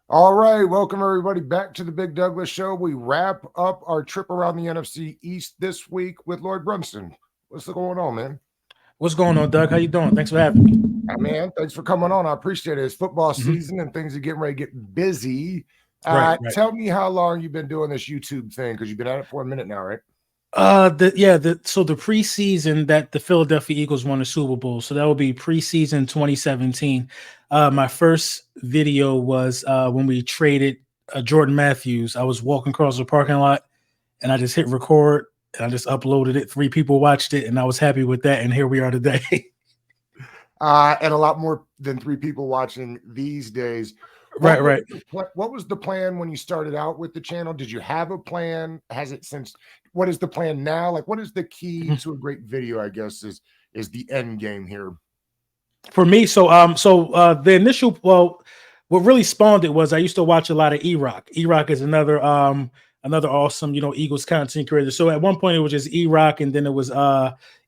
All right, welcome everybody back to the Big Douglas Show. We wrap up our trip around the NFC East this week with Lloyd Brunson. What's going on, man? What's going on, Doug? How you doing? Thanks for having me. Man, thanks for coming on. I appreciate it. It's football Mhm. season and things are getting ready to get busy. Right, right. Tell me how long you've been doing this YouTube thing because you've been at it for a minute now, right? The preseason that the Philadelphia Eagles won the Super Bowl, so that would be preseason 2017. My first video was when we traded Jordan Matthews. I was walking across the parking lot, and I just hit record, and I just uploaded it. 3 people watched it, and I was happy with that. And here we are today. And a lot more than 3 people watching these days. Right, right. What was the plan when you started out with the channel? Did you have a plan? Has it since? What is the plan now? Like, what is the key Mhm. to a great video? I guess is the end game here. For me, the initial what really spawned it was I used to watch a lot of E-Rock. E-Rock is another awesome, Eagles content creator. So at one point it was just E-Rock, and then it was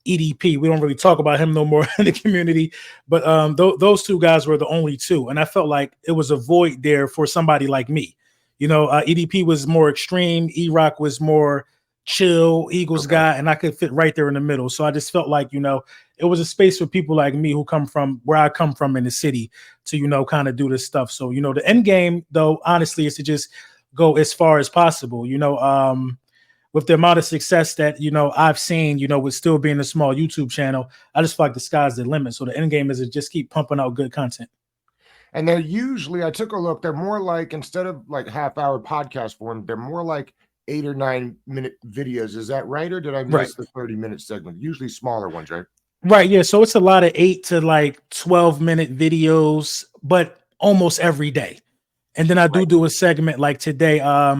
EDP. We don't really talk about him no more in the community, but those two guys were the only two, and I felt like it was a void there for somebody like me. EDP was more extreme, E-Rock was more chill Eagles Okay. guy, and I could fit right there in the middle. So I just felt like, it was a space for people like me who come from where I come from in the city to, kind of do this stuff. So, the end game, though, honestly, is to just go as far as possible, with the amount of success that, I've seen, with still being a small YouTube channel. I just feel like the sky's the limit. So the end game is to just keep pumping out good content. And they're usually, I took a look, they're more like, instead of like half-hour podcast form, they're more like 8 or 9 minute videos. Is that right? Or did I Right. miss the 30-minute segment? Usually smaller ones, right? Right. Yeah. So it's a lot of 8 to 12 minute videos, but almost every day. And then I Right. do a segment like today. I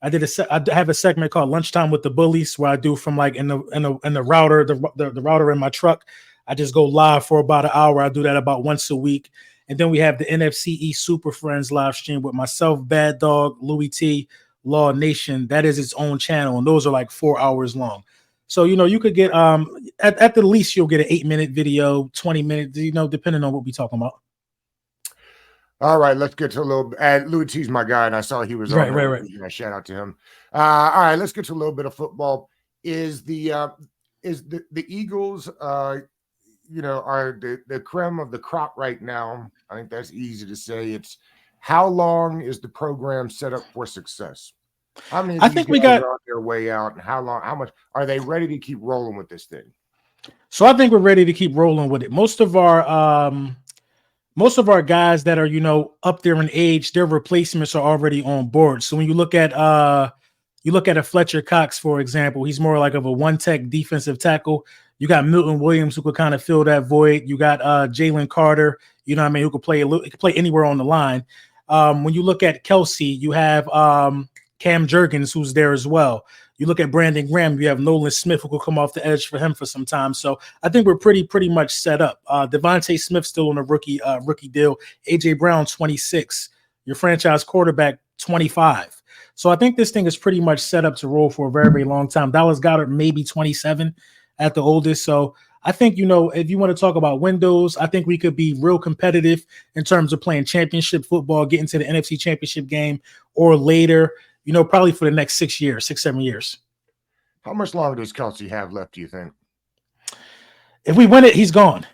have a segment called Lunchtime with the Bullies where I do from like in the router, the router in my truck. I just go live for about an hour. I do that about once a week. And then we have the NFC East Super Friends live stream with myself, Bad Dog, Louis T, Law Nation. That is its own channel, and those are like 4 hours long. So you could get at the least you'll get an 8 minute video, 20 minutes, depending on what we're talking about. All right, let's get to a little. Louis T's my guy, and I saw he was on Right, there. right, right. Shout out to him. All right, let's get to a little bit of football. Is the Eagles? Are the creme of the crop right now? I think that's easy to say. It's how long is the program set up for success? How many of I these think we guys got are on their way out, and how long? How much are they ready to keep rolling with this thing? So I think we're ready to keep rolling with it. Most of our guys that are up there in age, their replacements are already on board. So when you look at a Fletcher Cox, for example, he's more like of a one tech defensive tackle. You got Milton Williams who could kind of fill that void. You got Jalen Carter, who could play he could play anywhere on the line. When you look at Kelsey, you have Cam Jurgens who's there as well. You look at Brandon Graham, you have Nolan Smith who could come off the edge for him for some time. So I think we're pretty much set up. Devontae Smith still on a rookie deal. AJ Brown 26. Your franchise quarterback 25. So I think this thing is pretty much set up to roll for a very, very long time. Dallas Goedert maybe 27 at the oldest. So I think, if you want to talk about windows, I think we could be real competitive in terms of playing championship football, getting to the NFC championship game or later, probably for the next 6 years, 6, 7 years. How much longer does Kelsey have left? Do you think? If we win it, he's gone.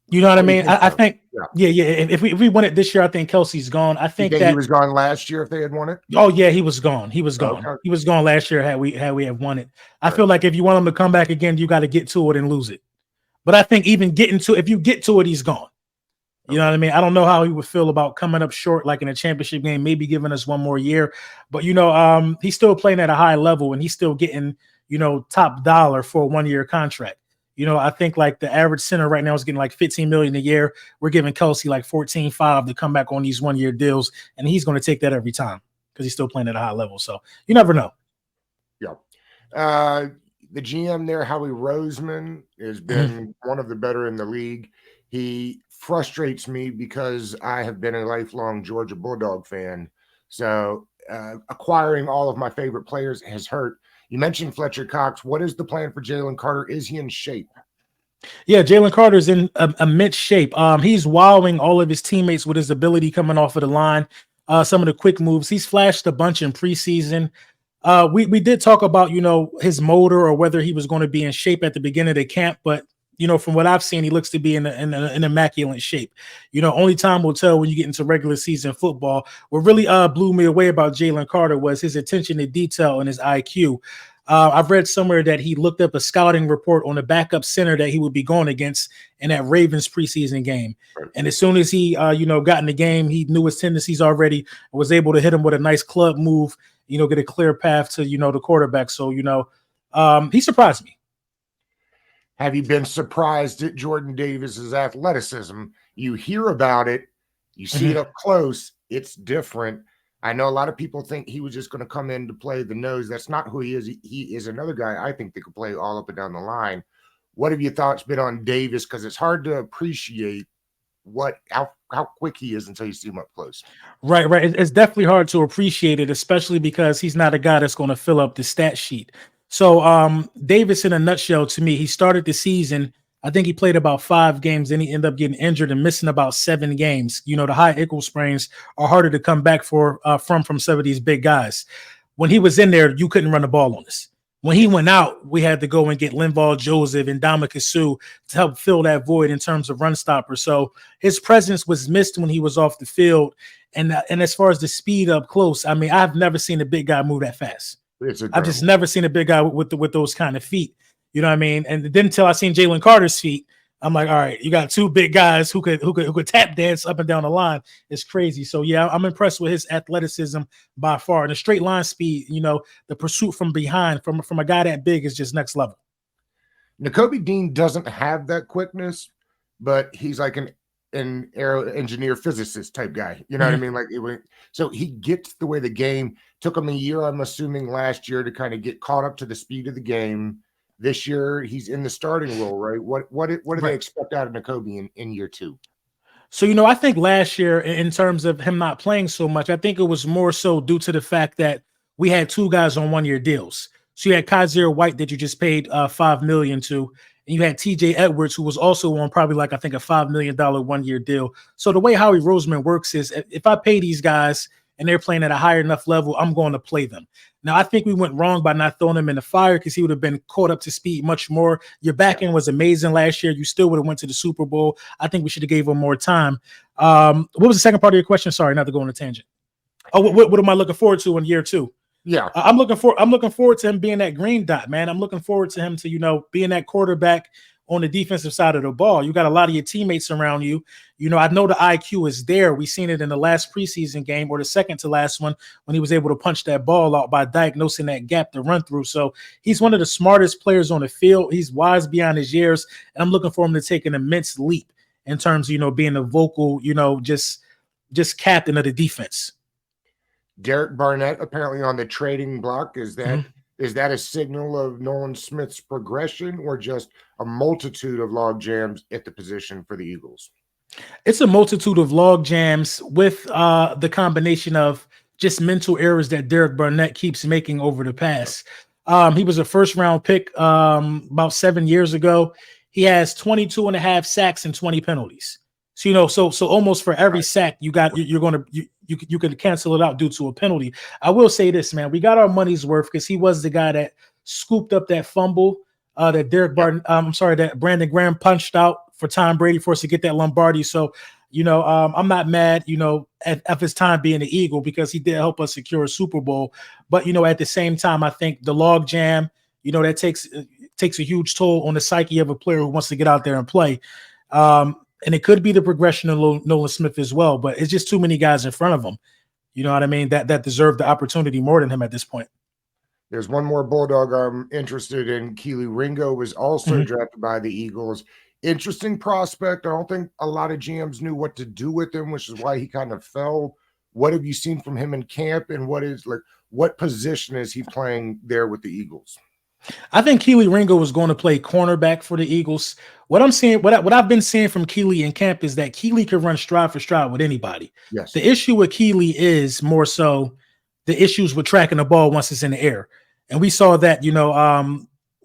You know what I Oh, you mean? think I so? think, Yeah. yeah. If we win it this year, I think Kelsey's gone. I You think think he that. was gone last year if they had won it? Oh yeah, he was gone. He was gone. Okay. He was gone last year. Had we have won it, I Right. feel like if you want him to come back again, you got to get to it and lose it. But I think even if you get to it, he's gone. You know what I mean? I don't know how he would feel about coming up short, like in a championship game, maybe giving us one more year. But he's still playing at a high level, and he's still getting top dollar for a 1 year contract. I think like the average center right now is getting like 15 million a year. We're giving Kelsey like 14.5 to come back on these 1 year deals, and he's going to take that every time because he's still playing at a high level. So you never know. Yeah. Uh, the GM there, Howie Roseman, has been one of the better in the league. He frustrates me because I have been a lifelong Georgia Bulldog fan. So acquiring all of my favorite players has hurt. You mentioned Fletcher Cox. What is the plan for Jalen Carter? Is he in shape? Yeah, Jalen Carter's in immense shape. He's wowing all of his teammates with his ability coming off of the line. some of the quick moves. He's flashed a bunch in preseason. We did talk about, his motor or whether he was going to be in shape at the beginning of the camp, but from what I've seen, he looks to be in immaculate shape. Only time will tell when you get into regular season football. What really blew me away about Jalen Carter was his attention to detail and his IQ. I've read somewhere that he looked up a scouting report on the backup center that he would be going against in that Ravens preseason game. Right. And as soon as he, got in the game, he knew his tendencies already and was able to hit him with a nice club move, get a clear path to, the quarterback. So, he surprised me. Have you been surprised at Jordan Davis's athleticism? You hear about it, you see it up close, it's different. I know a lot of people think he was just going to come in to play the nose. That's not who he is. He is another guy I think that could play all up and down the line. What have your thoughts been on Davis? Because it's hard to appreciate how quick he is until you see him up close. Right. It's definitely hard to appreciate it, especially because he's not a guy that's going to fill up the stat sheet. So Davis, in a nutshell, to me, he started the season. I think he played about 5 games, then he ended up getting injured and missing about 7 games. The high ankle sprains are harder to come back from some of these big guys. When he was in there, you couldn't run the ball on us. When he went out, we had to go and get Linval Joseph and Ndamukong Suh to help fill that void in terms of run stoppers. So his presence was missed when he was off the field. And as far as the speed up close, I mean, I've never seen a big guy move that fast. I've just never seen a big guy with those kind of feet. You know what I mean? And then until I seen Jalen Carter's feet, I'm like, all right, you got 2 big guys who could tap dance up and down the line. It's crazy. So yeah, I'm impressed with his athleticism by far. And the straight line speed, the pursuit from behind from a guy that big is just next level. Nakobe Dean doesn't have that quickness, but he's like an aero engineer physicist type guy. You know what I mean? Like so he gets the way the game took him a year, I'm assuming last year, to kind of get caught up to the speed of the game. This year he's in the starting role, right? What do they expect out of Nakobe in year 2? So, I think last year, in terms of him not playing so much, I think it was more so due to the fact that we had 2 guys on 1-year deals. So you had Kaiser White that you just paid $5 million to, and you had TJ Edwards, who was also on probably like, I think, a $5 million 1-year deal. So the way Howie Roseman works is if I pay these guys and they're playing at a higher enough level, I'm going to play them. Now, I think we went wrong by not throwing him in the fire because he would have been caught up to speed much more. Your back end was amazing last year. You still would have went to the Super Bowl. I think we should have gave him more time. What was the second part of your question? Sorry, not to go on a tangent. Oh, what am I looking forward to in year 2? Yeah, I'm looking forward to him being that green dot, man. I'm looking forward to him to, being that quarterback on the defensive side of the ball. You got a lot of your teammates around you. I know the IQ is there. We've seen it in the last preseason game or the second to last one when he was able to punch that ball out by diagnosing that gap to run through. So he's one of the smartest players on the field. He's wise beyond his years. And I'm looking for him to take an immense leap in terms of, being a vocal, just captain of the defense. Derek Barnett apparently on the trading block. Is that a signal of Nolan Smith's progression or just a multitude of log jams at the position for the Eagles? It's a multitude of log jams with the combination of just mental errors that Derek Barnett keeps making over the past. He was a first-round pick about 7 years ago. He has 22 and a half sacks and 20 penalties. So, so almost for every sack you got, you can cancel it out due to a penalty. I will say this, man, we got our money's worth because he was the guy that scooped up that fumble that that Brandon Graham punched out for Tom Brady for us to get that Lombardi. So, I'm not mad, at his time being the Eagle because he did help us secure a Super Bowl. But, at the same time, I think the log jam, that takes a huge toll on the psyche of a player who wants to get out there and play. And it could be the progression of Nolan Smith as well, but it's just too many guys in front of him. You know what I mean? That deserve the opportunity more than him at this point. There's one more Bulldog I'm interested in. Kelee Ringo was also drafted by the Eagles. Interesting prospect. I don't think a lot of GMs knew what to do with him, which is why he kind of fell. What have you seen from him in camp, and what position is he playing there with the Eagles? I think Kelee Ringo was going to play cornerback for the Eagles. What I've been seeing from Kelee in camp is that Kelee could run stride for stride with anybody. Yes. The issue with Kelee is more so the issues with tracking the ball once it's in the air. And we saw that,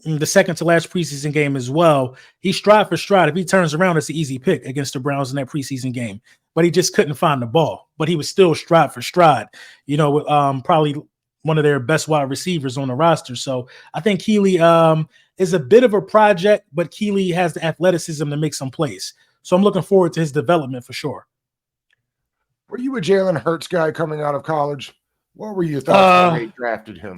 the second to last preseason game as well. He stride for stride. If he turns around, it's an easy pick against the Browns in that preseason game. But he just couldn't find the ball. But he was still stride for stride. Probably one of their best wide receivers on the roster. So I think Keely is a bit of a project, but Keely has the athleticism to make some plays. So I'm looking forward to his development for sure. Were you a Jalen Hurts guy coming out of college? What were your thoughts when they drafted him?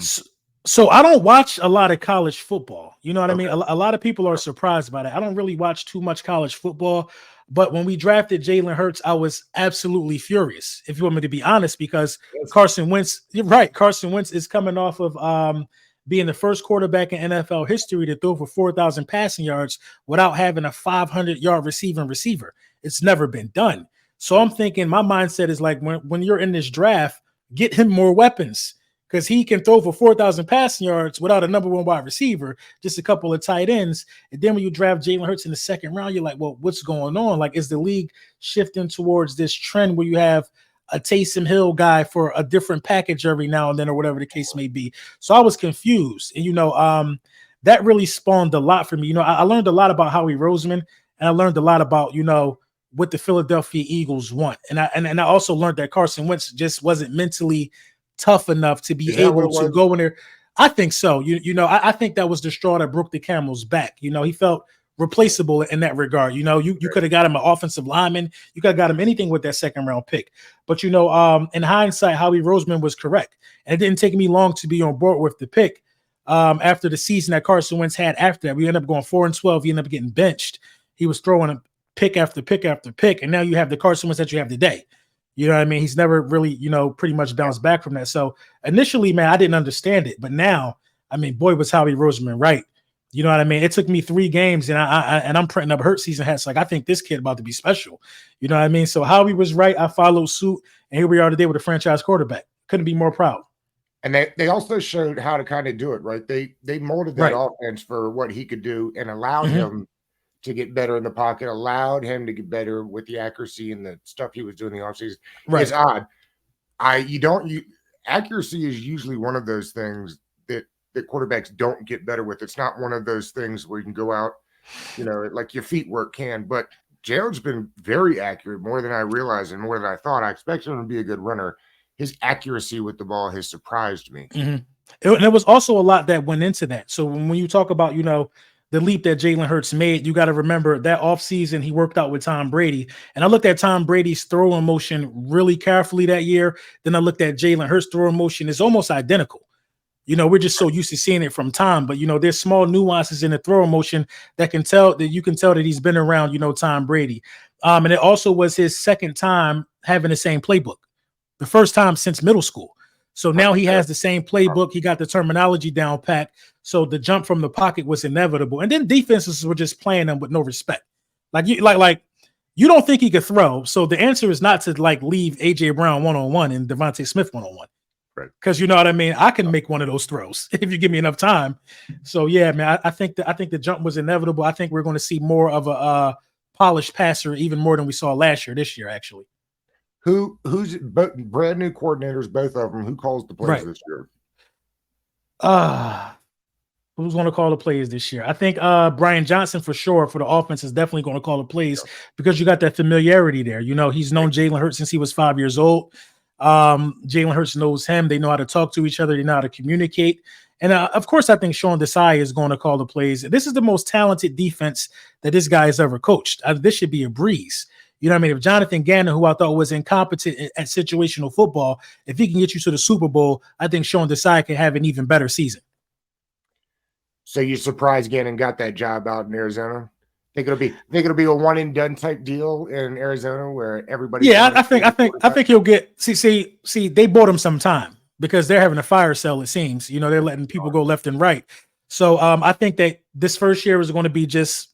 So I don't watch a lot of college football. You know what I mean? A lot of people are surprised by that. I don't really watch too much college football. But when we drafted Jalen Hurts, I was absolutely furious, if you want me to be honest, because Carson Wentz, you're right. Carson Wentz is coming off of being the first quarterback in NFL history to throw for 4,000 passing yards without having a 500-yard receiving receiver. It's never been done. So I'm thinking, my mindset is like, when you're in this draft, get him more weapons, because he can throw for 4,000 passing yards without a number one wide receiver, just a couple of tight ends. And then when you draft Jalen Hurts in the second round, you're like, well, what's going on? Like, is the league shifting towards this trend where you have a Taysom Hill guy for a different package every now and then, or whatever the case may be? So I was confused. And, that really spawned a lot for me. I learned a lot about Howie Roseman, and I learned a lot about, what the Philadelphia Eagles want. And I also learned that Carson Wentz just wasn't mentally tough enough to be able to go in there. I think so. I think that was the straw that broke the camel's back. He felt replaceable in that regard. You could have got him an offensive lineman. You could have got him anything with that second round pick. But, in hindsight, Howie Roseman was correct. And it didn't take me long to be on board with the pick. After the season that Carson Wentz had after that, we ended up going 4-12. He ended up getting benched. He was throwing a pick after pick after pick. And now you have the Carson Wentz that you have today. You know what I mean? He's never really, pretty much bounced back from that. So initially, man, I didn't understand it. But now, I mean, boy, was Howie Roseman right. You know what I mean? It took me 3 games, and I'm printing up Hurt season hats. Like, I think this kid about to be special. You know what I mean? So Howie was right. I followed suit, and here we are today with a franchise quarterback. Couldn't be more proud. And they also showed how to kind of do it, right? They molded that offense for what he could do and allowed him to get better in the pocket, allowed him to get better with the accuracy and the stuff he was doing in the offseason. Right. It's odd. Accuracy is usually one of those things that quarterbacks don't get better with. It's not one of those things where you can go out, like your feet work can. But Jalen's been very accurate, more than I realized and more than I thought. I expected him to be a good runner. His accuracy with the ball has surprised me. And there was also a lot that went into that. So when you talk about, the leap that Jalen Hurts made, you got to remember that offseason he worked out with Tom Brady. And I looked at Tom Brady's throwing motion really carefully that year. Then I looked at Jalen Hurts' throwing motion. It's almost identical. We're just so used to seeing it from Tom. But, there's small nuances in the throwing motion that you can tell that he's been around, Tom Brady. And it also was his second time having the same playbook, the first time since middle school. So now he has the same playbook. He got the terminology down pat. So the jump from the pocket was inevitable. And then defenses were just playing him with no respect. Like you don't think he could throw. So the answer is not to leave AJ Brown one-on-one and Devontae Smith one-on-one. Right. Because you know what I mean? I can make one of those throws if you give me enough time. So yeah, man, I think the jump was inevitable. I think we're going to see more of a polished passer, even more than we saw this year, actually. Who's brand new coordinators, both of them? Who calls the plays this year? Who's going to call the plays this year? I think Brian Johnson for sure for the offense is definitely going to call the plays because you got that familiarity there. He's known Jalen Hurts since he was 5 years old. Jalen Hurts knows him. They know how to talk to each other. They know how to communicate. And of course, I think Sean Desai is going to call the plays. This is the most talented defense that this guy has ever coached. This should be a breeze. You know what I mean? If Jonathan Gannon, who I thought was incompetent at situational football, if he can get you to the Super Bowl, I think Sean Desai can have an even better season. So you're surprised Gannon got that job out in Arizona? Think it'll be a one and done type deal in Arizona where everybody. Yeah, I think he'll get. See, they bought him some time because they're having a fire sale. It seems they're letting people go left and right. So I think that this first year is going to be just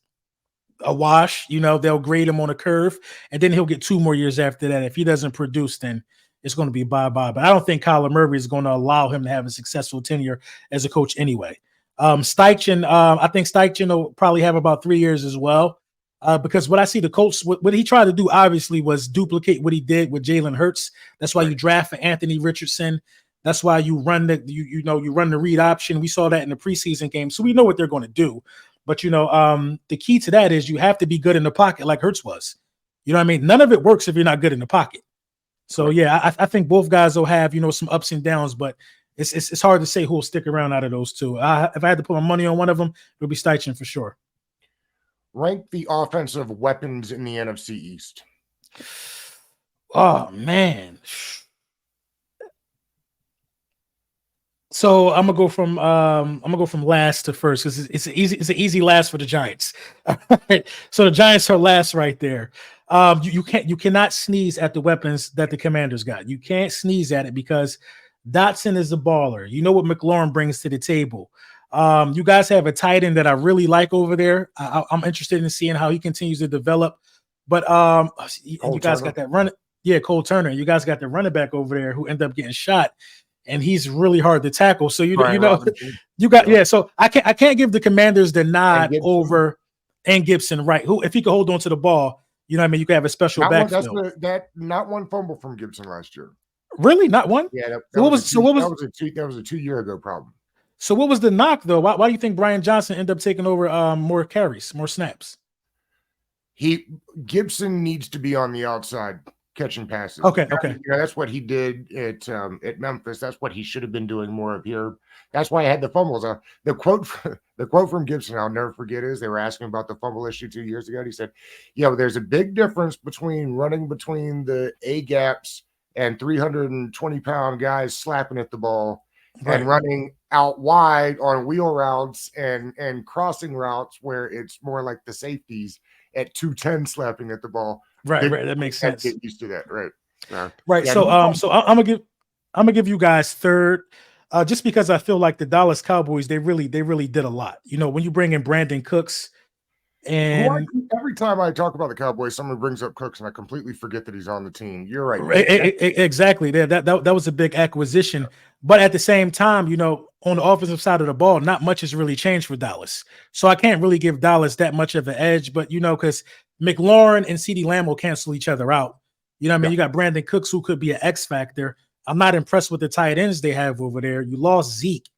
a wash. They'll grade him on a curve, and then he'll get 2 more years after that. If he doesn't produce, then it's going to be bye-bye. But I don't think Kyler Murray is going to allow him to have a successful tenure as a coach anyway. Steichen, I think Steichen will probably have about 3 years as well. Because what I see the Colts, what he tried to do obviously was duplicate what he did with Jalen Hurts. That's why you draft for Anthony Richardson. That's why you run you run the read option. We saw that in the preseason game, so we know what they're going to do. But the key to that is you have to be good in the pocket, like Hurts was. You know what I mean? None of it works if you're not good in the pocket. So yeah, I think both guys will have some ups and downs, but it's hard to say who will stick around out of those two. If I had to put my money on one of them, it would be Steichen for sure. Rank the offensive weapons in the NFC East. Oh man. So I'm gonna go from last to first because it's an easy last for the Giants. So the Giants are last right there. You cannot sneeze at the weapons that the Commanders got. You can't sneeze at it because Dotson is a baller. You know what McLaurin brings to the table. You guys have a tight end that I really like over there. I'm interested in seeing how he continues to develop. But you guys got that run. Yeah, Cole Turner. You guys got the running back over there who ended up getting shot. And he's really hard to tackle. So you got. So I can't give the Commanders the nod over and Gibson, right? Who, if he could hold on to the ball, you could have a special backfield. Not one fumble from Gibson last year. Really, not one. Yeah. That was a 2 year ago problem. So what was the knock though? Why do you think Brian Johnson ended up taking over more carries, more snaps? Gibson needs to be on the outside catching passes. Okay. That's what he did at Memphis. That's what he should have been doing more of here. That's why I had the fumbles. The quote from Gibson, I'll never forget, is they were asking about the fumble issue 2 years ago. And he said, there's a big difference between running between the A gaps and 320-pound guys slapping at the ball and running out wide on wheel routes and crossing routes where it's more like the safeties at 210 slapping at the ball. Right. That makes sense. Get used to that, right? Right. Yeah, so I'm gonna give you guys third, just because I feel like the Dallas Cowboys they really did a lot. When you bring in Brandon Cooks, and every time I talk about the Cowboys, someone brings up Cooks, and I completely forget that he's on the team. You're right. Exactly. That was a big acquisition, but at the same time, on the offensive side of the ball, not much has really changed for Dallas. So I can't really give Dallas that much of an edge, but because McLaurin and CeeDee Lamb will cancel each other out. You got Brandon Cooks, who could be an X factor. I'm not impressed with the tight ends they have over there. You lost Zeke.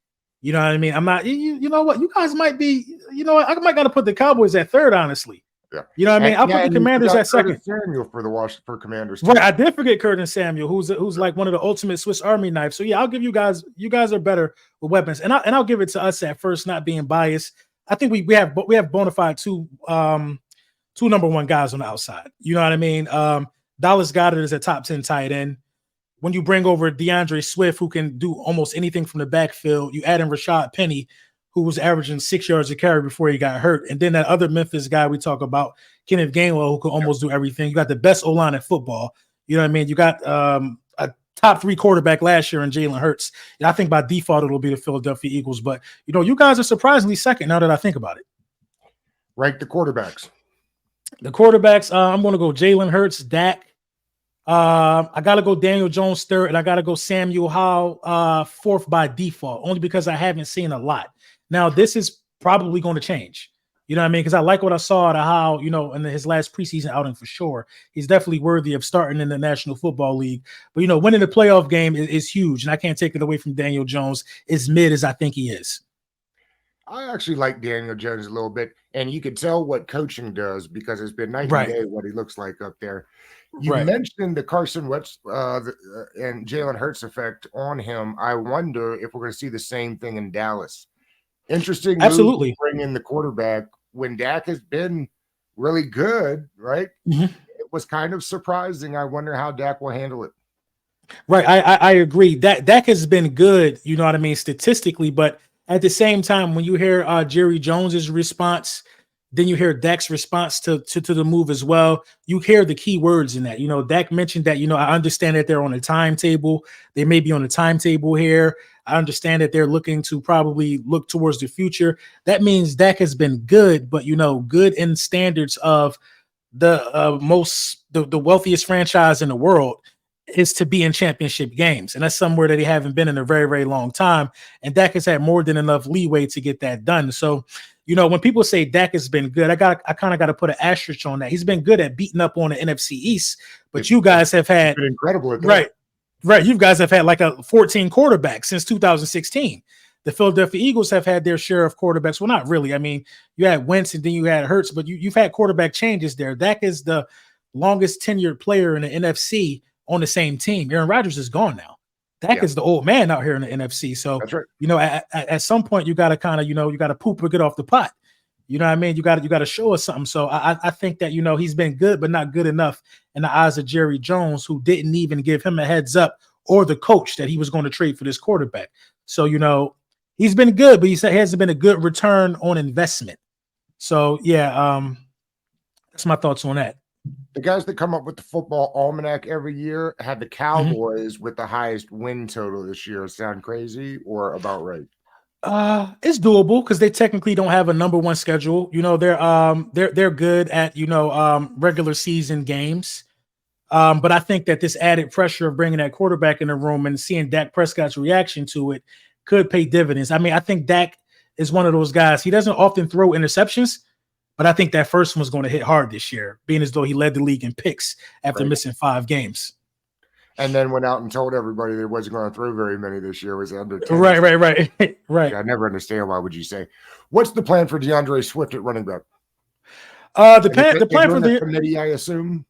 You know what I mean? I'm not, you know what? You guys might be, I might got to put the Cowboys at third, honestly. Yeah. You know what I mean? I'll put the Commanders at second. Samuel for Commanders. Right. I did forget Curtis Samuel, who's like one of the ultimate Swiss Army knives. So yeah, I'll give you guys are better with weapons. And I'll give it to us at first, not being biased. I think we have bona fide two number one guys on the outside. You know what I mean? Dallas Goedert is a top 10 tight end. When you bring over DeAndre Swift, who can do almost anything from the backfield, you add in Rashad Penny, who was averaging 6 yards a carry before he got hurt. And then that other Memphis guy we talk about, Kenneth Gainwell, who could almost do everything. You got the best O-line in football. You know what I mean? You got a top 3 quarterback last year in Jalen Hurts. And I think by default, it'll be the Philadelphia Eagles. But, you guys are surprisingly second now that I think about it. Rank the quarterbacks. The quarterbacks, I'm going to go Jalen Hurts, Dak. I got to go Daniel Jones third, and I got to go Samuel Howell fourth by default, only because I haven't seen a lot. Now, this is probably going to change. You know what I mean? Because I like what I saw out of Howell, in his last preseason outing for sure. He's definitely worthy of starting in the National Football League. But, winning the playoff game is huge, and I can't take it away from Daniel Jones as mid as I think he is. I actually like Daniel Jones a little bit, and you can tell what coaching does because it's been night and day what he looks like up there. You mentioned the Carson Wentz and Jalen Hurts effect on him. I wonder if we're going to see the same thing in Dallas. Interesting. Absolutely. To bring in the quarterback when Dak has been really good, right? Mm-hmm. It was kind of surprising. I wonder how Dak will handle it. Right. I agree. Dak has been good, you know what I mean, statistically, but at the same time, when you hear Jerry Jones's response, then you hear Dak's response to the move as well. You hear the key words in that. Dak mentioned that, I understand that they're on a timetable. They may be on a timetable here. I understand that they're looking to probably look towards the future. That means Dak has been good, but, good in standards of the wealthiest franchise in the world is to be in championship games. And that's somewhere that they haven't been in a very, very long time. And Dak has had more than enough leeway to get that done. So, when people say Dak has been good, I kind of got to put an asterisk on that. He's been good at beating up on the NFC East, but you guys have had incredible at that. Right. Right. You guys have had like a 14 quarterback since 2016. The Philadelphia Eagles have had their share of quarterbacks. Well, not really. I mean, you had Wentz and then you had Hurts, but you've had quarterback changes there. Dak is the longest tenured player in the NFC on the same team. Aaron Rodgers is gone now. Dak is the old man out here in the NFC. So, That's right. at some point, you got to kind of, you got to poop or get off the pot. You know what I mean? You got to show us something. So I think that, he's been good, but not good enough in the eyes of Jerry Jones, who didn't even give him a heads up, or the coach that he was going to trade for this quarterback. So, he's been good, but he hasn't been a good return on investment. So, yeah, that's my thoughts on that. The guys that come up with the football almanac every year had the Cowboys with the highest win total this year. Sound crazy or about right? It's doable because they technically don't have a number one schedule. They're good at regular season games. But I think that this added pressure of bringing that quarterback in the room and seeing Dak Prescott's reaction to it could pay dividends. I mean, I think Dak is one of those guys. He doesn't often throw interceptions, but I think that first one's going to hit hard this year, being as though he led the league in picks after missing 5 games. And then went out and told everybody that he wasn't going to throw very many this year. Was under 10. Right. Yeah, I never understand why would you say. What's the plan for DeAndre Swift at running back? The plan for the committee, I assume.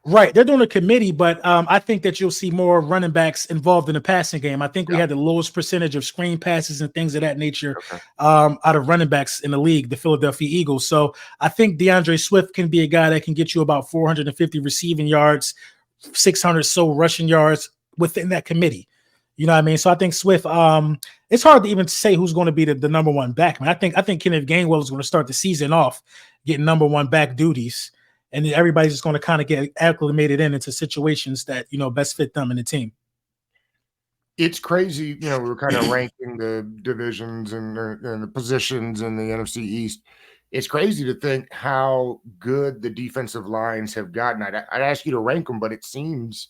Right, they're doing a committee, but I think that you'll see more running backs involved in the passing game. I think we had the lowest percentage of screen passes and things of that nature out of running backs in the league, the Philadelphia Eagles. So I think DeAndre Swift can be a guy that can get you about 450 receiving yards, 600 so rushing yards within that committee. You know what I mean? So I think Swift, it's hard to even say who's going to be the number one back. Man, I think Kenneth Gainwell is going to start the season off getting number one back duties. And then everybody's just going to kind of get acclimated into situations that, best fit them in the team. It's crazy. We're kind of ranking the divisions and the positions in the NFC East. It's crazy to think how good the defensive lines have gotten. I'd ask you to rank them, but it seems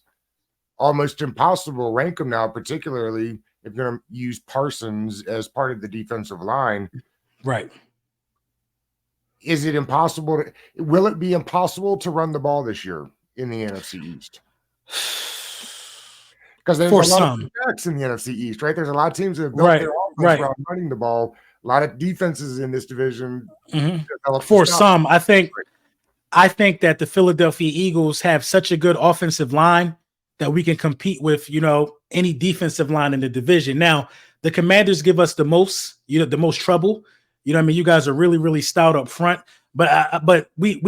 almost impossible to rank them now, particularly if you're going to use Parsons as part of the defensive line. Right. Is it impossible? Will it be impossible to run the ball this year in the NFC East? Because there's a lot of backs in the NFC East, right? There's a lot of teams that have built their offense around running the ball. A lot of defenses in this division. For some, I think that the Philadelphia Eagles have such a good offensive line that we can compete with, any defensive line in the division. Now, the Commanders give us the most trouble. You know what I mean? You guys are really, really stout up front, but we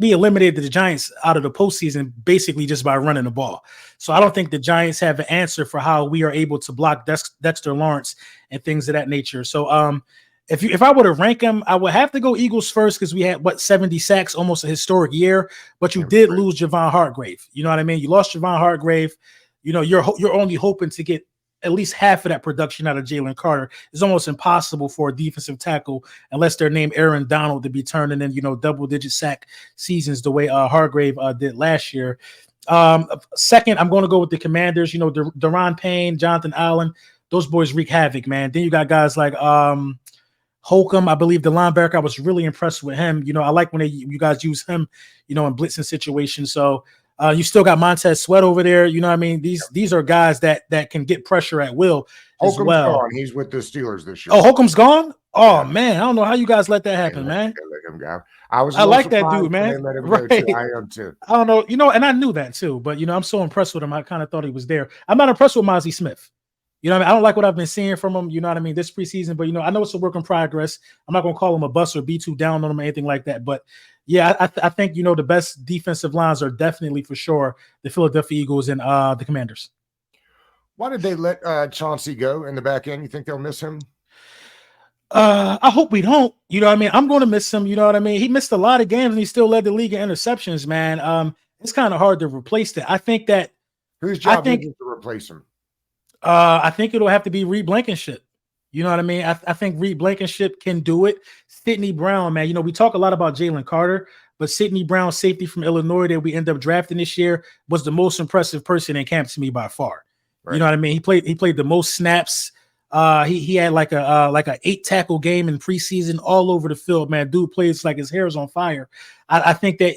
eliminated the Giants out of the postseason basically just by running the ball. So I don't think the Giants have an answer for how we are able to block Dexter Lawrence and things of that nature. So if I were to rank them, I would have to go Eagles first because we had 70 sacks, almost a historic year. But you did lose Javon Hargrave. You know what I mean? You lost Javon Hargrave. You're only hoping to get at least half of that production out of Jalen Carter. It's almost impossible for a defensive tackle unless they're named Aaron Donald to be turning in, double-digit sack seasons the way Hargrave did last year. Second, I'm going to go with the Commanders. Daron Payne, Jonathan Allen, those boys wreak havoc, man. Then you got guys like Holcomb, I believe the linebacker. I was really impressed with him. I like when you guys use him, in blitzing situations. So you still got Montez Sweat over there. You know what I mean? These are guys that can get pressure at will as well. Gone. He's with the Steelers this year. Oh, Holcomb's gone? Oh, man. I don't know how you guys let that happen, man. Let him go. I like that dude, man. Right. I am too. I don't know. And I knew that too. But, I'm so impressed with him. I kind of thought he was there. I'm not impressed with Mozzie Smith. You know what I mean? I don't like what I've been seeing from him, you know what I mean, this preseason. But, I know it's a work in progress. I'm not going to call him a bust or be too down on him or anything like that. But, yeah, I think, the best defensive lines are definitely for sure the Philadelphia Eagles and the Commanders. Why did they let Chauncey go in the back end? You think they'll miss him? I hope we don't. You know what I mean? I'm going to miss him. You know what I mean? He missed a lot of games and he still led the league in interceptions, man. It's kind of hard to replace that. I think that whose job is it to replace him? I think it'll have to be Reed Blankenship. You know what I mean? I think Reed Blankenship can do it. Sidney Brown, man, we talk a lot about Jalen Carter, but Sidney Brown, safety from Illinois that we end up drafting this year, was the most impressive person in camp to me by far. Right. You know what I mean? He played the most snaps. He had like a 8 tackle game in preseason all over the field, man. Dude plays like his hair is on fire. I think that,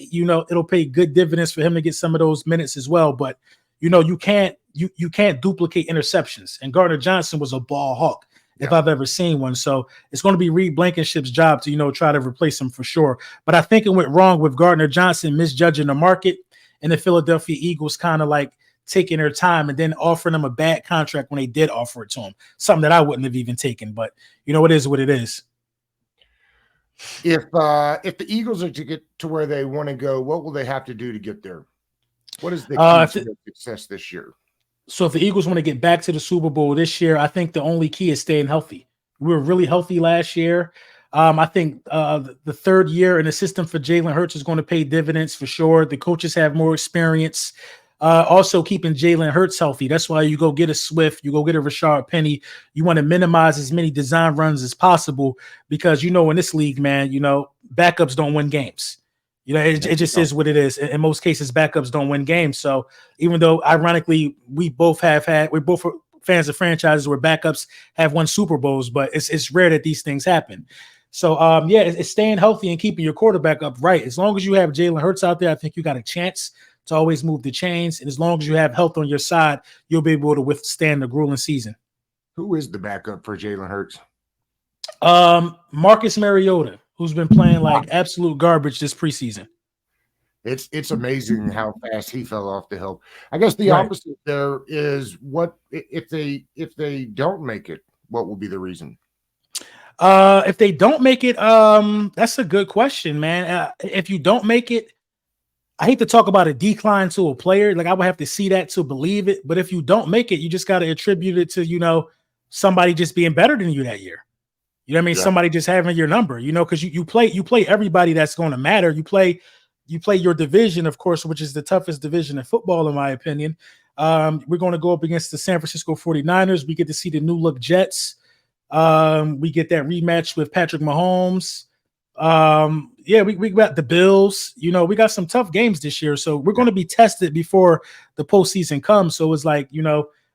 it'll pay good dividends for him to get some of those minutes as well. But, you can't you can't duplicate interceptions. And Gardner Johnson was a ball hawk if I've ever seen one. So it's going to be Reed Blankenship's job to, try to replace him for sure. But I think it went wrong with Gardner Johnson misjudging the market and the Philadelphia Eagles kind of like taking their time and then offering him a bad contract when they did offer it to him. Something that I wouldn't have even taken, but it is what it is. If the Eagles are to get to where they want to go, what will they have to do to get there? What is the key to their success this year? So if the Eagles want to get back to the Super Bowl this year, I think the only key is staying healthy. We were really healthy last year. I think the third year in the system for Jalen Hurts is going to pay dividends for sure. The coaches have more experience. Also keeping Jalen Hurts healthy. That's why you go get a Swift, you go get a Rashard Penny. You want to minimize as many design runs as possible because, in this league, man, backups don't win games. It just is what it is. In most cases, backups don't win games. So even though, ironically, we're both fans of franchises where backups have won Super Bowls, but it's rare that these things happen. So, it's staying healthy and keeping your quarterback upright. As long as you have Jalen Hurts out there, I think you got a chance to always move the chains. And as long as you have health on your side, you'll be able to withstand the grueling season. Who is the backup for Jalen Hurts? Marcus Mariota, who's been playing like absolute garbage this preseason. It's amazing how fast he fell off the hill. I guess the opposite there is what if they don't make it, what will be the reason? If they don't make it, that's a good question, man. If you don't make it, I hate to talk about a decline to a player. Like I would have to see that to believe it. But if you don't make it, you just got to attribute it to, somebody just being better than you that year. You know what I mean? Yeah. Somebody just having your number, because you play everybody that's going to matter. You play your division, of course, which is the toughest division in football, in my opinion. We're going to go up against the San Francisco 49ers. We get to see the new look Jets. We get that rematch with Patrick Mahomes. We got the Bills. We got some tough games this year. So we're going to be tested before the postseason comes. So it's like,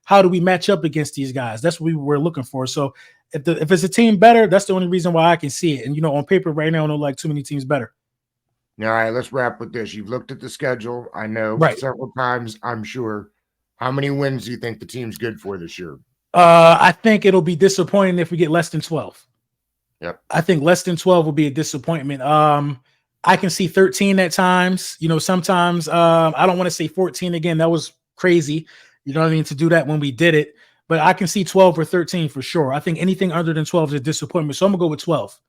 how do we match up against these guys? That's what we're looking for. So if it's a team better, that's the only reason why I can see it. And, on paper right now, I don't like too many teams better. All right, let's wrap with this. You've looked at the schedule. I know several times, I'm sure. How many wins do you think the team's good for this year? I think it'll be disappointing if we get less than 12. Yep. I think less than 12 will be a disappointment. I can see 13 at times. Sometimes I don't want to say 14 again. That was crazy. You know what I mean? To do that when we did it. But I can see 12 or 13 for sure. I think anything under than 12 is a disappointment. So I'm going to go with 12.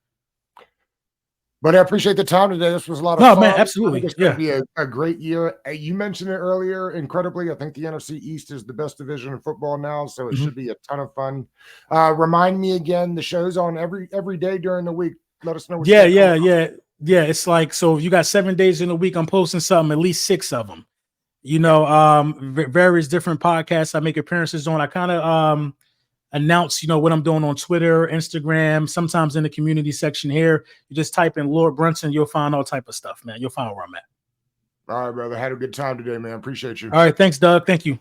But I appreciate the time today. This was a lot of fun. No, man, absolutely. It's going to be a great year. You mentioned it earlier. Incredibly, I think the NFC East is the best division in football now, so it should be a ton of fun. Remind me again, the show's on every day during the week. Let us know. Yeah. It's like, so if you got 7 days in a week, I'm posting something, at least 6 of them. Various different podcasts I make appearances on. I kind of announce, what I'm doing on Twitter, Instagram, sometimes in the community section here. You just type in Lord Brunson, you'll find all type of stuff, man. You'll find where I'm at. All right, brother. Had a good time today, man. Appreciate you. All right. Thanks, Doug. Thank you.